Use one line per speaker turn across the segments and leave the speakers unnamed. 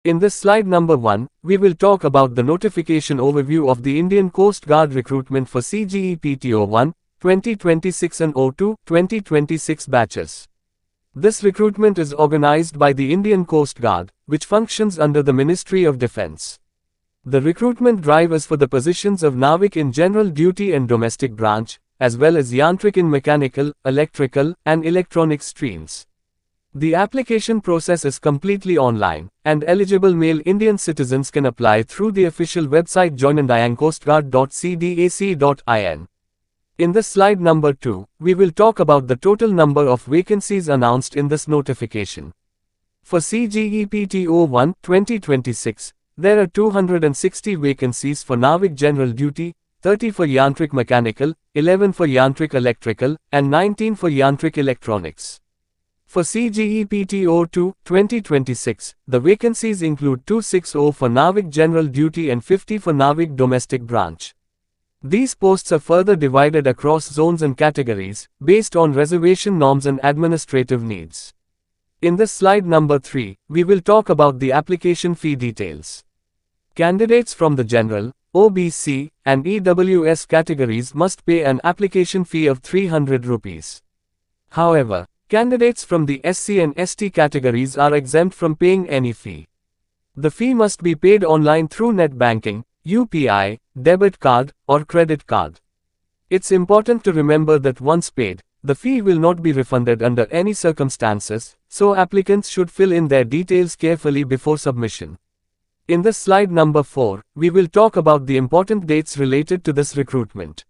In this slide number 1, we will talk about the notification overview of the Indian Coast Guard recruitment for CGEPT-01, 2026 and O2, 2026 batches. This recruitment is organized by the Indian Coast Guard, which functions under the Ministry of Defence. The recruitment drive is for the positions of Navik in General Duty and Domestic Branch, as well as Yantrik in Mechanical, Electrical, and Electronics streams. The application process is completely online, and eligible male Indian citizens can apply through the official website joinandiancoastguard.cdac.in. In this slide number 2, we will talk about the total number of vacancies announced in this notification. For CGEPT-01, 2026, there are 260 vacancies for Navik General Duty, 30 for Yantrik Mechanical, 11 for Yantrik Electrical, and 19 for Yantrik Electronics. For CGEPT-02, 2026, the vacancies include 260 for Navik General Duty and 50 for Navik Domestic Branch. These posts are further divided across zones and categories, based on reservation norms and administrative needs. In this slide number 3, we will talk about the application fee details. Candidates from the General, OBC, and EWS categories must pay an application fee of 300 rupees. However, candidates from the SC and ST categories are exempt from paying any fee. The fee must be paid online through net banking, UPI, debit card, or credit card. It's important to remember that once paid, the fee will not be refunded under any circumstances, so applicants should fill in their details carefully before submission. In this slide number 4, we will talk about the important dates related to this recruitment.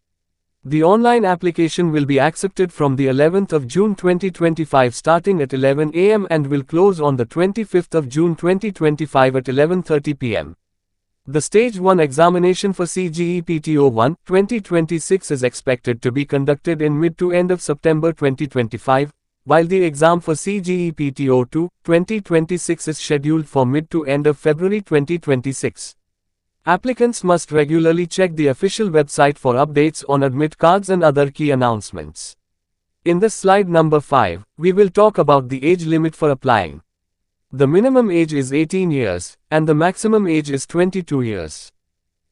The online application will be accepted from the 11th of June 2025 starting at 11 am and will close on the 25th of June 2025 at 11:30 pm. The Stage 1 examination for CGEPT-01, 2026 is expected to be conducted in mid to end of September 2025, while the exam for CGEPT-02, 2026 is scheduled for mid to end of February 2026. Applicants must regularly check the official website for updates on admit cards and other key announcements. In this slide number 5, we will talk about the age limit for applying. The minimum age is 18 years, and the maximum age is 22 years.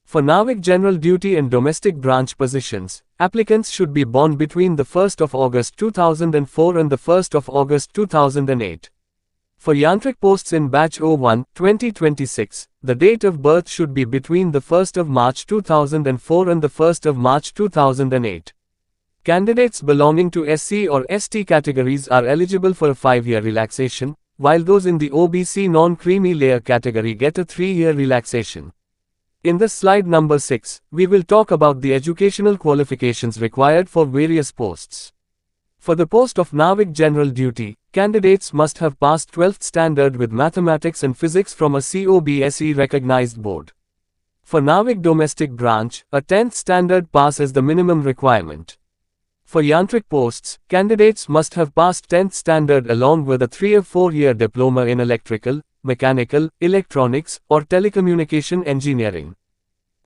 For Navik General Duty and Domestic Branch positions, applicants should be born between the 1st of August 2004 and the 1st of August 2008. For Yantrik posts in Batch 01, 2026, the date of birth should be between the 1st of March 2004 and the 1st of March 2008. Candidates belonging to SC or ST categories are eligible for a 5-year relaxation, while those in the OBC non-creamy layer category get a 3-year relaxation. In this slide number 6, we will talk about the educational qualifications required for various posts. For the post of Navik General Duty, candidates must have passed 12th standard with mathematics and physics from a COBSE recognized board. For Navik Domestic Branch, a 10th standard pass is the minimum requirement. For Yantrik posts, candidates must have passed 10th standard along with a 3 or 4-year diploma in electrical, mechanical, electronics, or telecommunication engineering.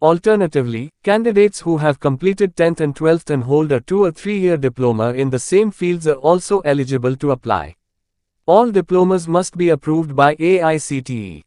Alternatively, candidates who have completed 10th and 12th and hold a 2 or 3-year diploma in the same fields are also eligible to apply. All diplomas must be approved by AICTE.